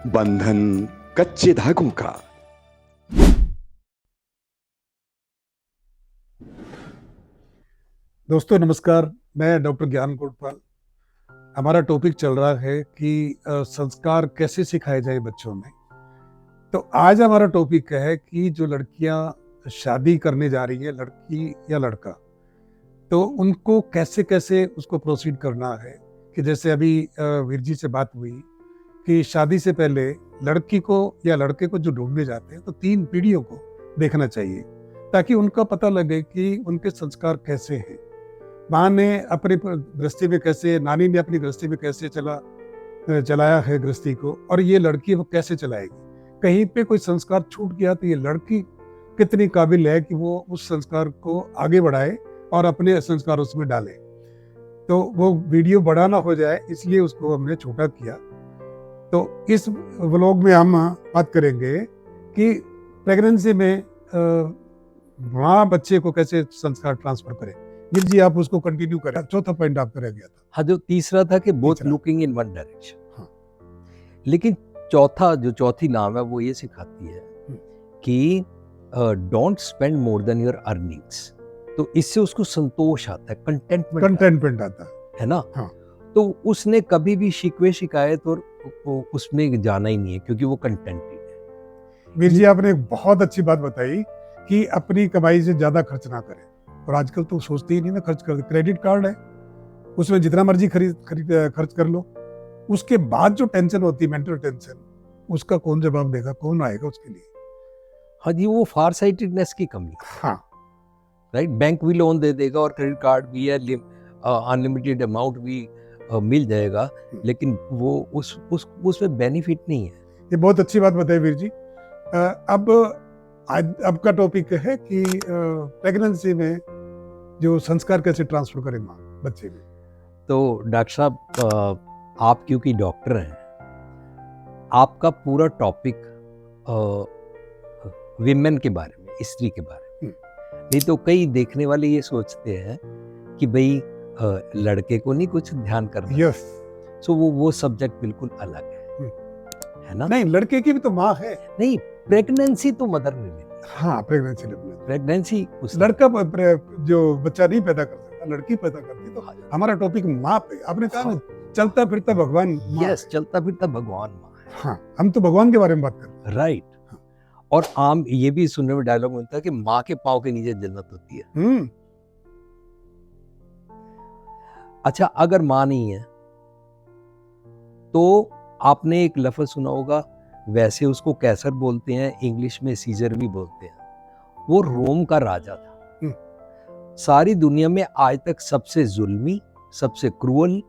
बंधन कच्चे धागों का। दोस्तों नमस्कार, मैं डॉक्टर ज्ञान कोटपाल। हमारा टॉपिक चल रहा है कि संस्कार कैसे सिखाए जाए बच्चों में। तो आज हमारा टॉपिक है कि जो लड़कियां शादी करने जा रही है, लड़की या लड़का, तो उनको कैसे कैसे उसको प्रोसीड करना है। कि जैसे अभी वीर जी से बात हुई कि शादी से पहले लड़की को या लड़के को जो ढूंढने जाते हैं तो 3 पीढ़ियों को देखना चाहिए, ताकि उनका पता लगे कि उनके संस्कार कैसे हैं। माँ ने अपनी गृहस्थी में कैसे, नानी ने अपनी गृहस्थी में कैसे चलाया है गृहस्थी को, और ये लड़की वो कैसे चलाएगी। कहीं पे कोई संस्कार छूट गया तो ये लड़की कितनी काबिल है कि वो उस संस्कार को आगे बढ़ाए और अपने संस्कार उसमें डाले। तो वो वीडियो बड़ा ना हो जाए, इसलिए उसको हमने छोटा किया। तो इस व्लॉग में हम बात करेंगे कि प्रेगनेंसी में माँ बच्चे को कैसे संस्कार ट्रांसफर करे। वीर जी आप उसको कंटिन्यू करें। चौथा पॉइंट आपका रह गया था। हाँ, जो तीसरा था कि both looking in one direction. हाँ, लेकिन चौथी नाम है वो ये सिखाती है कि don't spend more than your earnings. तो इससे उसको संतोष आता है, कंटेंटमेंट आता है ना। हाँ। तो उसने कभी भी शिकवे शिकायत और उसमें जाना ही नहीं है, क्योंकि वो कंटेंटेड है। वीर जी आपने एक बहुत अच्छी बात बताई कि अपनी कमाई से ज्यादा खर्च ना करें। और आजकल तो सोचते ही नहीं ना खर्च कर। क्रेडिट कार्ड है, उसमें जितना मर्जी खर्च कर लो। उसके बाद जो टेंशन होती है, मेंटल टेंशन, उसका कौन जवाब देगा, कौन आएगा उसके लिए। हाँ जी, वो फार साइटेडनेस की कमी। हाँ राइट। बैंक भी लोन दे देगा और क्रेडिट कार्ड भी है, अनलिमिटेड अमाउंट भी मिल जाएगा, लेकिन वो उसमें बेनिफिट नहीं है। ये बहुत अच्छी बात बताई वीर जी। अब का टॉपिक है कि प्रेगनेंसी में जो संस्कार कैसे ट्रांसफर करें माँ बच्चे में। तो डॉक्टर साहब, आप क्योंकि डॉक्टर हैं, आपका पूरा टॉपिक विमेन के बारे में, स्त्री के बारे में। नहीं तो कई देखने वाले ये सोचते हैं कि भाई लड़के को नहीं कुछ ध्यान करना। यस। सो वो सब्जेक्ट बिल्कुल अलग है ना। नहीं, लड़के की भी तो माँ है। नहीं, प्रेगनेंसी तो मदर ने ली। हाँ, प्रेगनेंसी लड़का जो बच्चा नहीं पैदा कर सकता, लड़की पैदा करती। तो हमारा टॉपिक माँ पे। आपने कहा ना, चलता फिरता भगवान। यस, चलता फिरता भगवान माँ है। हाँ, हम तो भगवान के बारे में बात कर रहे हैं। राइट। हाँ। और आम ये भी सुनने में डायलॉग मिलता है कि माँ के पाँव के नीचे जन्नत होती है। अच्छा, अगर माँ नहीं है तो आपने एक लफ्ज सुना होगा, वैसे उसको कैसर बोलते हैं, इंग्लिश में सीजर भी बोलते हैं। वो रोम का राजा था। सारी दुनिया में आज तक सबसे जुल्मी, सबसे क्रूअल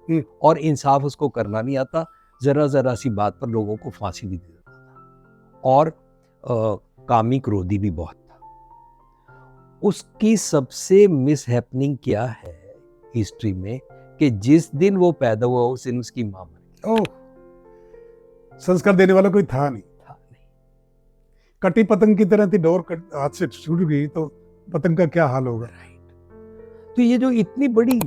और इंसाफ उसको करना नहीं आता। जरा सी बात पर लोगों को फांसी भी दे देता था, और कामी क्रोधी भी बहुत था। उसकी सबसे मिसहैपनिंग क्या है हिस्ट्री में कि जिस दिन वो पैदा हुआ उस दिन उसकी मां मर गई। संस्कार देने वाला कोई था नहीं। कटी पतंग की तरह थी, डोर हाथ से छूट गई तो पतंग का क्या हाल होगा। राइट। तो ये जो इतनी बड़ी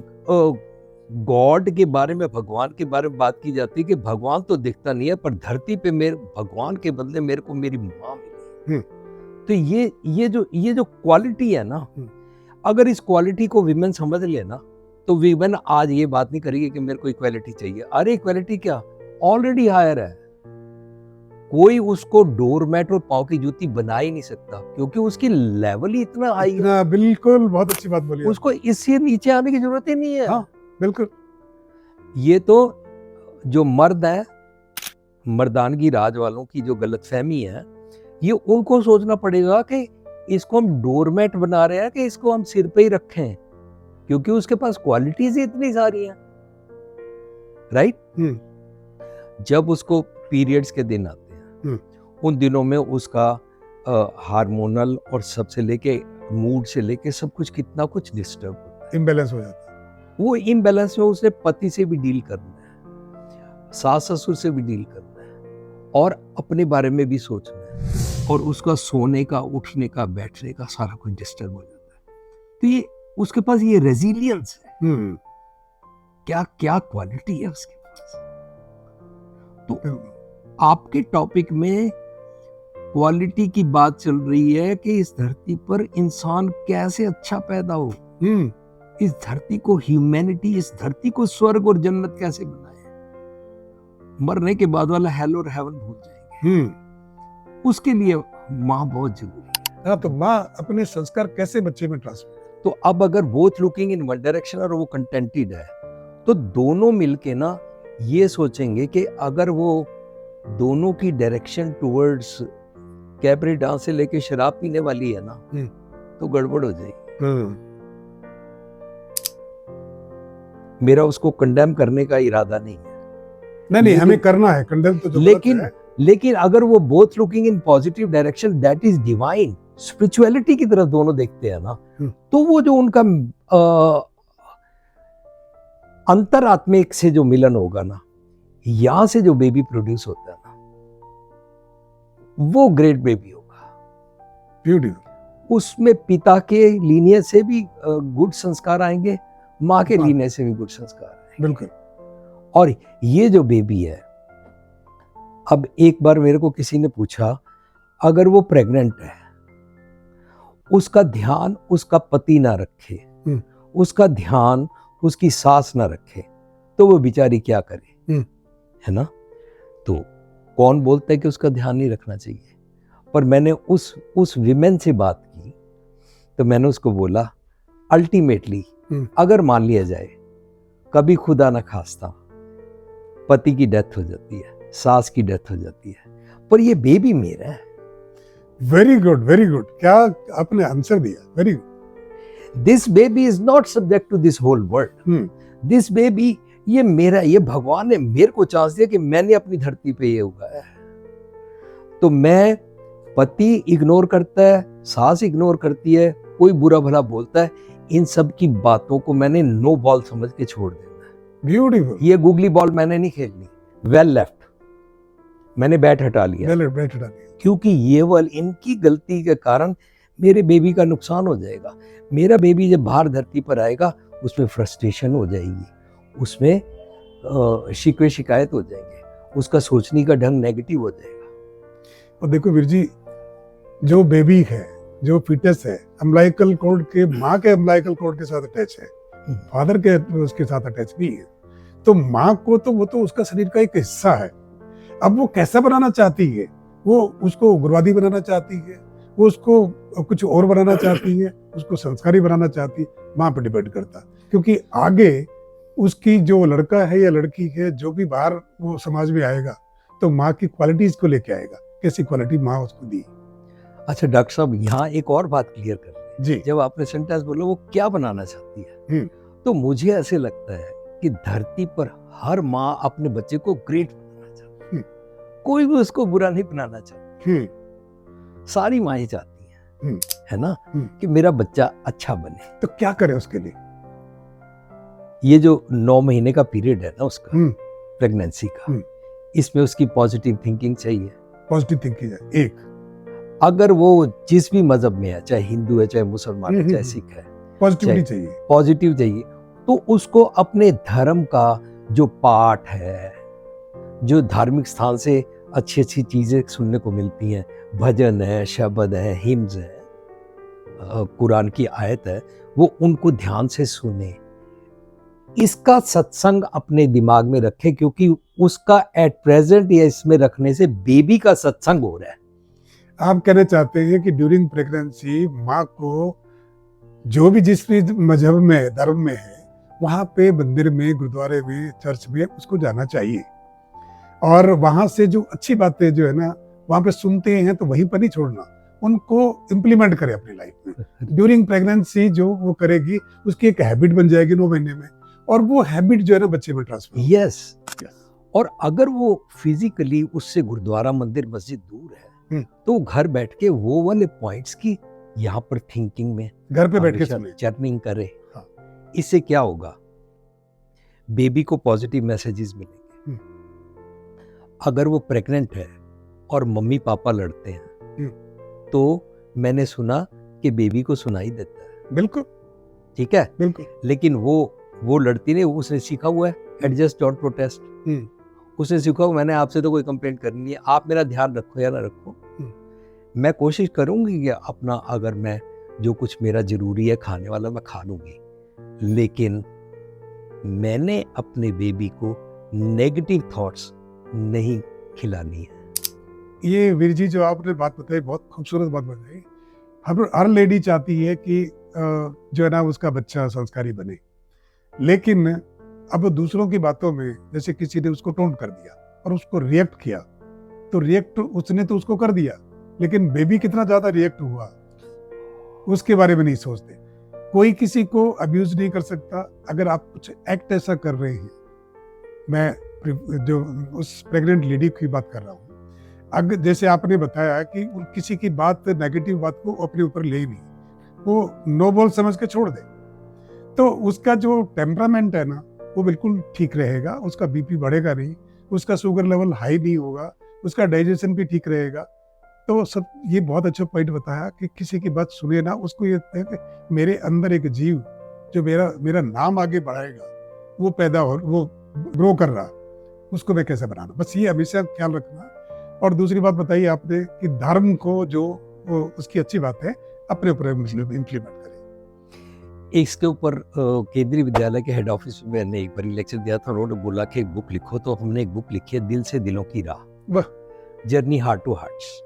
गॉड के बारे में, भगवान के बारे में बात की जाती है कि भगवान तो दिखता नहीं है, पर धरती पे मेरे भगवान के बदले मेरे को मेरी माँ मिली। तो ये जो क्वालिटी है ना, अगर इस क्वालिटी को विमेन समझ ले ना, तो विमेन आज ये बात नहीं करेगी कि मेरे को इक्वालिटी चाहिए। अरे इक्वालिटी क्या, ऑलरेडी हायर है। कोई उसको डोरमैट और पाँव की जूती बना ही नहीं सकता, क्योंकि उसकी लेवल ही इतना हाई है। बिल्कुल, बहुत अच्छी बात बोली। उसको इससे नीचे आने की जरूरत ही नहीं है। हाँ, बिल्कुल। ये तो जो मर्द है, मर्दानगी राज वालों की जो गलतफहमी है, ये उनको सोचना पड़ेगा कि इसको हम डोरमैट बना रहे हैं कि इसको हम सिर पे ही रखें, क्योंकि उसके पास क्वालिटीज इतनी सारी हैं। राइट। जब उसको पीरियड्स के दिन आते हैं, उन दिनों में उसका हार्मोनल और सबसे लेके मूड से लेके सब कुछ कितना कुछ डिस्टर्ब होता है, इम्बैलेंस हो जाता है। वो इम्बैलेंस में उसे पति से भी डील करना है, सास ससुर से भी डील करना है, और अपने बारे में भी सोचना है, और उसका सोने का, उठने का, बैठने का सारा कुछ डिस्टर्ब हो जाता है। तो ये उसके पास ये रेजिलियंस है। क्या क्या क्वालिटी है उसके पास। तो आपके टॉपिक में क्वालिटी की बात चल रही है कि इस धरती पर इंसान कैसे अच्छा पैदा हो, इस धरती को ह्यूमैनिटी, इस धरती को स्वर्ग और जन्नत कैसे बनाए। मरने के बाद वाला हेल और हेवन भूल जाएंगे। उसके लिए माँ बहुत जरूरी है। हाँ, तो माँ अपने संस्कार कैसे बच्चे में ट्रांसफर। तो अब अगर both looking in one direction और वो कंटेंटेड है, तो दोनों मिलके ना ये सोचेंगे कि अगर वो दोनों की डायरेक्शन टुवर्ड्स कैबरे डांस से लेके शराब पीने वाली है ना, तो गड़बड़ हो जाएगी। मेरा उसको कंडेम करने का इरादा नहीं है। नहीं, हमें करना है कंडेम तो, जो लेकिन अगर वो both looking in positive direction, that is divine spirituality की तरफ दोनों देखते हैं ना, तो वो जो उनका अंतरात्मिक से जो मिलन होगा ना, यहां से जो बेबी प्रोड्यूस होता है ना, वो ग्रेट बेबी होगा। ब्यूटीफुल। उसमें पिता के लीनियज से भी गुड संस्कार आएंगे, माँ के लीनियज से भी गुड संस्कार आएंगे। बिल्कुल। और ये जो बेबी है, अब एक बार मेरे को किसी ने पूछा, अगर वो प्रेग्नेंट है, उसका ध्यान उसका पति ना रखे, उसका ध्यान उसकी सास ना रखे, तो वो बेचारी क्या करे, है ना। तो कौन बोलता है कि उसका ध्यान नहीं रखना चाहिए। पर मैंने उस विमेन से बात की, तो मैंने उसको बोला, अल्टीमेटली अगर मान लिया जाए कभी खुदा ना खास्ता पति की डेथ हो जाती है, सास की डेथ हो जाती है, पर ये बेबी मेरा है। Very good, very good. क्या आपने आंसर दिया, very good. This baby is not subject to this whole world. This baby ये मेरा, ये भगवान ने मेरे को चांस दिया कि मैंने अपनी धरती पे ये उगाया है। तो मैं, पति इग्नोर करता है, सास इग्नोर करती है, कोई बुरा भला बोलता है, इन सब की बातों को मैंने नो बॉल समझ के छोड़ देना है। ब्यूटीफुल। ये गूगली बॉल मैंने नहीं खेलनी, वेल लेफ्ट, मैंने बैट हटा लिया। बैट हटा लिया, क्योंकि ये वाल इनकी गलती के कारण मेरे बेबी का नुकसान हो जाएगा। मेरा बेबी जब बाहर धरती पर आएगा, उसमें फ्रस्ट्रेशन हो जाएगी, उसमें शिकवे शिकायत हो जाएंगे, उसका सोचने का ढंग नेगेटिव हो जाएगा। और देखो वीर जी, जो बेबी है, जो फिटस है, अम्बिलिकल कॉर्ड के, माँ के अम्बिलिकल कॉर्ड के साथ अटैच है, फादर के उसके साथ अटैच नहीं है। तो माँ को तो वो तो उसका शरीर का एक हिस्सा है। अब वो कैसा बनाना चाहती है, वो उसको उग्रवादी बनाना चाहती है, वो उसको कुछ और बनाना चाहती है, उसको संस्कारी बनाना चाहती है, माँ पे डिपेंड करता। क्योंकि आगे उसकी जो लड़का है या लड़की है, जो भी बाहर वो समाज में आएगा, तो माँ की क्वालिटीज को लेके आएगा, कैसी क्वालिटी माँ उसको दी। अच्छा डॉक्टर साहब, यहाँ एक और बात क्लियर कर रहे जी। हैं। जब आपने सेंटेंस बोला वो क्या बनाना चाहती है, तो मुझे ऐसे लगता है कि धरती पर हर माँ अपने बच्चे को ग्रेट बनाना चाहती है, कोई भी उसको बुरा नहीं बनाना चाहती। सारी माएँ चाहती हैं, है ना, कि मेरा बच्चा अच्छा बने। तो क्या करे उसके लिए? ये जो 9 महीने का पीरियड है ना उसका, प्रेगनेंसी का, इसमें उसकी पॉजिटिव थिंकिंग चाहिए। पॉजिटिव थिंकिंग है एक। अगर वो जिस भी मजहब में है, चाहे हिंदू है, चाहे मुसलमान है, चाहे सिख है, पॉजिटिविटी चाहिए, पॉजिटिव चाहिए। तो उसको अपने धर्म का जो पाठ है, जो धार्मिक स्थान से अच्छी अच्छी चीजें सुनने को मिलती हैं, भजन है, शब्द है, हिम्स है, कुरान की आयत है, वो उनको ध्यान से सुने, इसका सत्संग अपने दिमाग में रखे, क्योंकि उसका एट प्रेजेंट या इसमें रखने से बेबी का सत्संग हो रहा है। आप कहना चाहते हैं कि ड्यूरिंग प्रेगनेंसी माँ को जो भी जिस भी मजहब में, धर्म में है, वहाँ पे मंदिर में, गुरुद्वारे में, चर्च में उसको जाना चाहिए, और वहाँ से जो अच्छी बातें जो है ना वहाँ पे सुनते हैं, तो वहीं पर नहीं छोड़ना, उनको इम्प्लीमेंट करे अपनी लाइफ में। ड्यूरिंग प्रेगनेंसी जो वो करेगी, उसकी एक हैबिट बन जाएगी 9 महीने में, और वो हैबिट जो है ना बच्चे में ट्रांसफर। यस। और अगर वो फिजिकली उससे गुरुद्वारा, मंदिर, मस्जिद दूर है, तो घर बैठ के वो वाले पॉइंट्स की यहाँ पर थिंकिंग में घर पे बैठ के सुने, चर्निंग करे। इससे क्या होगा, बेबी को पॉजिटिव मैसेजेस मिलेंगे। अगर वो प्रेग्नेंट है और मम्मी पापा लड़ते हैं, तो मैंने सुना कि बेबी को सुनाई देता है। बिल्कुल ठीक है, बिल्कुल। लेकिन वो लड़ती नहीं, उसने सीखा हुआ है एडजस्ट डोंट प्रोटेस्ट। उसने सीखा मैंने आपसे तो कोई कंप्लेंट करनी नहीं है, आप मेरा ध्यान रखो या ना रखो, मैं कोशिश करूंगी कि अपना अगर मैं जो कुछ मेरा जरूरी है खाने वाला मैं खा लूंगी, लेकिन मैंने अपने बेबी को नेगेटिव थॉट्स नहीं खिलानी है। ये वीर जी जो आपने बात बताई बहुत खूबसूरत बात बताई। हर लेडी चाहती है कि जो है ना उसका बच्चा संस्कारी बने, लेकिन अब दूसरों की बातों में जैसे किसी ने उसको टोंट कर दिया और उसको रिएक्ट किया, तो रिएक्ट उसने तो उसको कर दिया, लेकिन बेबी कितना ज्यादा रिएक्ट हुआ उसके बारे में नहीं सोचते। कोई किसी को अब्यूज नहीं कर सकता। अगर आप कुछ एक्ट ऐसा कर रहे हैं, मैं जो उस प्रेग्नेंट लेडी की बात कर रहा हूँ, अगर जैसे आपने बताया कि किसी की बात नेगेटिव बात को अपने ऊपर ले नहीं, वो नो बोल समझ के छोड़ दे, तो उसका जो टेम्परामेंट है ना वो बिल्कुल ठीक रहेगा, उसका बीपी बढ़ेगा नहीं, उसका शुगर लेवल हाई नहीं होगा, उसका डाइजेशन भी ठीक रहेगा। तो सब ये बहुत अच्छा पॉइंट बताया कि किसी की बात सुने ना, उसको ये है कि मेरे अंदर एक जीव जो मेरा नाम आगे बढ़ाएगा, वो पैदा हो, वो ग्रो कर रहा, उसको मैं कैसे बनाना, बस ये हमेशा ख्याल रखना। और दूसरी बात बताइए आपने कि धर्म को जो उसकी अच्छी बात है अपने ऊपर इम्प्लीमेंट करें। इसके ऊपर केंद्रीय विद्यालय के हेड ऑफिस में मैंने एक बार लेक्चर दिया था, उन्होंने बोला कि एक बुक लिखो, तो हमने एक बुक लिखी है दिल से दिलों की राह, वाह, journey heart to hearts,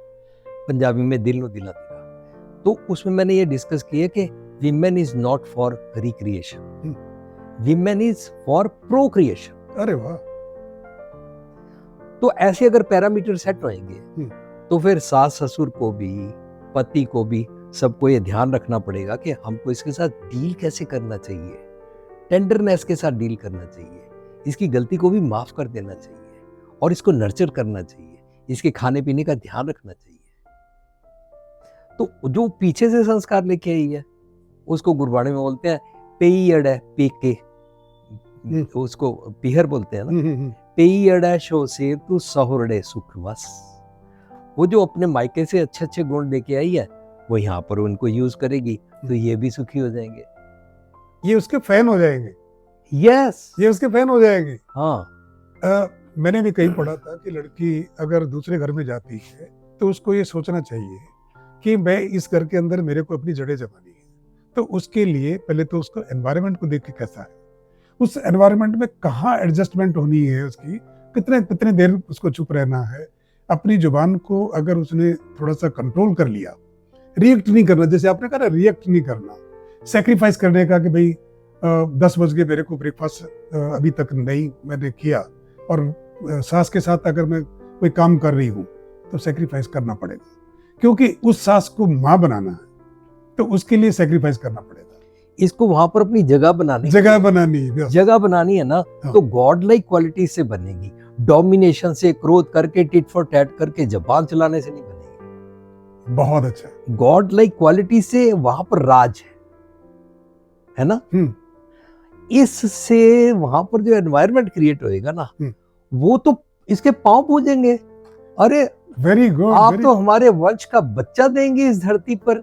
Punjabi में दिल नो दिला दी राह। तो उसमें मैंने ये डिस्कस किया कि women is not for recreation, women is for procreation. अरे वाह, तो ऐसे अगर पैरामीटर सेट होंगे तो फिर सास ससुर को भी, पति को भी, सबको ये ध्यान रखना पड़ेगा कि हमको इसके साथ डील कैसे करना चाहिए, टेंडरनेस के साथ डील करना चाहिए, इसकी गलती को भी माफ कर देना चाहिए और इसको नर्चर करना चाहिए, इसके खाने पीने का ध्यान रखना चाहिए। तो जो पीछे से संस्कार लेके आई है उसको गुरबाणी में बोलते हैं पेईयड़ है पेके, उसको पीहर बोलते हैं ना, पेईयड़ शो से तू सहुरड़े सुखवस। वो जो अपने मायके से अच्छे अच्छे गुण लेके आई है वो यहाँ पर उनको यूज करेगी तो ये भी सुखी हो जाएंगे, ये उसके फैन हो जाएंगे। यस, ये उसके फैन हो जाएंगे। हाँ। मैंने भी कहीं पढ़ा था कि लड़की अगर दूसरे घर में जाती है तो उसको ये सोचना चाहिए कि मैं इस घर के अंदर मेरे को अपनी जड़ें जमानी है, तो उसके लिए पहले तो उसको एनवायरनमेंट को देख के कैसा है, उस एनवायरनमेंट में कहाँ एडजस्टमेंट होनी है उसकी, कितने देर उसको चुप रहना है, अपनी जुबान को अगर उसने थोड़ा सा कंट्रोल कर लिया, रिएक्ट नहीं करना, जैसे आपने कहा ना रिएक्ट नहीं करना, सेक्रीफाइस करने का कि भाई 10 बज गए मेरे को ब्रेकफास्ट अभी तक नहीं मैंने किया, और सास के साथ अगर मैं कोई काम कर रही हूँ तो सेक्रीफाइस करना पड़ेगा, क्योंकि उस सास को माँ बनाना है तो उसके लिए सेक्रीफाइस करना पड़ेगा। इसको वहां पर अपनी जगह बनानी है ना, हाँ। तो गॉड लाइक क्वालिटी से बनेगी, डोमिनेशन से, क्रोध करके, टिट फॉर टैट करके, जबान चलाने से नहीं बनेगी। बहुत अच्छा, गॉड लाइक क्वालिटी से वहां पर राज है ना। इससे वहां पर जो एनवायरनमेंट क्रिएट होएगा ना, वो तो इसके पांव पूजेंगे, अरे वेरी गुड, आप तो हमारे वंश का बच्चा देंगे इस धरती पर,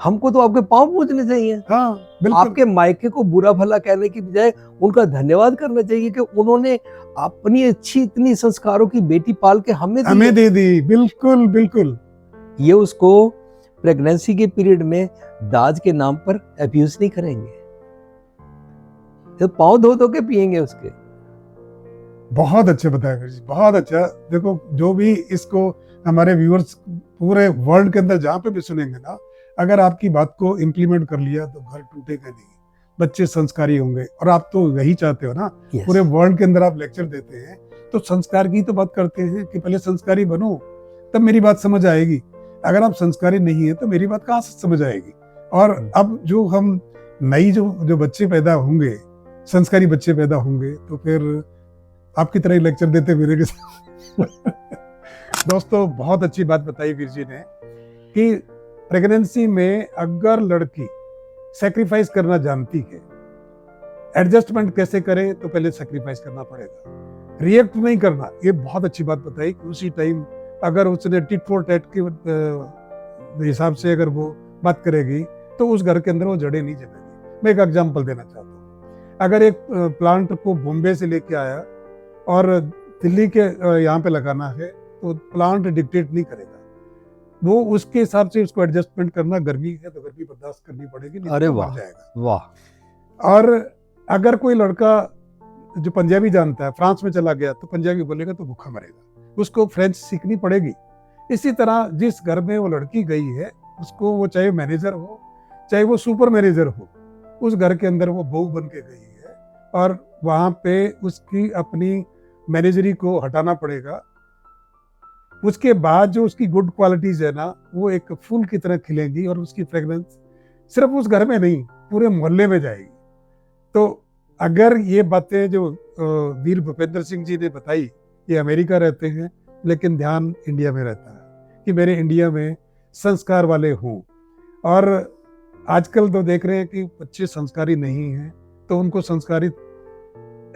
हमको तो आपके पांव पूजने चाहिए। हाँ, आपके मायके को बुरा भला कहने की बजाय उनका धन्यवाद करना चाहिए कि उन्होंने अपनी अच्छी इतनी संस्कारों की बेटी पाल के हमें दे दी। बिल्कुल बिल्कुल, ये उसको प्रेगनेंसी के पीरियड में दाज के नाम पर अब्यूज नहीं करेंगे, तो पांव धो धो के पिएंगे उसके। बहुत अच्छे बताया जी, बहुत अच्छा। देखो जो भी इसको हमारे व्यूअर्स पूरे वर्ल्ड के अंदर जहाँ पे भी सुनेंगे ना, अगर आपकी बात को इम्प्लीमेंट कर लिया तो घर टूटेगा नहीं, बच्चे संस्कारी होंगे, और आप तो यही चाहते हो ना। yes. पूरे वर्ल्ड के अंदर आप लेक्चर देते हैं तो संस्कार की तो बात करते हैं कि पहले संस्कारी बनो तब मेरी बात समझ आएगी, अगर आप संस्कारी नहीं है तो मेरी बात कहाँ से समझ आएगी। और अब जो हम नई जो बच्चे पैदा होंगे, संस्कारी बच्चे पैदा होंगे, तो फिर आपकी तरह ही लेक्चर देते मेरे के साथ। दोस्तों बहुत अच्छी बात बताई वीर जी ने कि प्रेगनेंसी में अगर लड़की सैक्रिफाइस करना जानती है, एडजस्टमेंट कैसे करे, तो पहले सैक्रिफाइस करना पड़ेगा, रिएक्ट नहीं करना। ये बहुत अच्छी बात बताई कि उसी टाइम अगर उसने टिट फॉर टैट के हिसाब से अगर वो बात करेगी तो उस घर के अंदर वो जड़ें नहीं जमेंगी। मैं एक एग्जांपल देना चाहता हूँ। अगर एक प्लांट को बॉम्बे से लेके आया और दिल्ली के यहाँ पे लगाना है तो प्लांट डिक्टेट नहीं करेगा, वो उसके हिसाब से उसको एडजस्टमेंट करना, गर्मी है तो गर्मी बर्दाश्त करनी पड़ेगी, नहीं अरे तो वाह, मर जाएगा। वाह। और अगर कोई लड़का जो पंजाबी जानता है फ्रांस में चला गया तो पंजाबी बोलेगा तो भूखा मरेगा, उसको फ्रेंच सीखनी पड़ेगी। इसी तरह जिस घर में वो लड़की गई है उसको, वो चाहे मैनेजर हो चाहे वो सुपर मैनेजर हो, उस घर के अंदर वो बहू बन के गई है और वहाँ पे उसकी अपनी मैनेजरी को हटाना पड़ेगा। उसके बाद जो उसकी गुड क्वालिटीज है ना, वो एक फूल की तरह खिलेंगी और उसकी फ्रेग्रेंस सिर्फ उस घर में नहीं पूरे मोहल्ले में जाएगी। तो अगर ये बातें जो वीर भूपेंद्र सिंह जी ने बताई, ये अमेरिका रहते हैं लेकिन ध्यान इंडिया में रहता है कि मेरे इंडिया में संस्कार वाले हों। और आजकल तो देख रहे हैं कि बच्चे संस्कारी नहीं हैं, तो उनको संस्कारित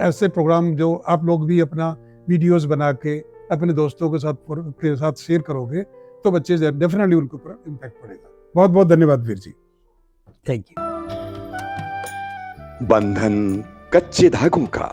ऐसे प्रोग्राम जो आप लोग भी अपना वीडियोस बना के अपने दोस्तों के साथ शेयर करोगे तो बच्चे डेफिनेटली उनके ऊपर इम्पैक्ट पड़ेगा। बहुत बहुत धन्यवाद वीर जी। Thank you. बंधन कच्चे धागों का।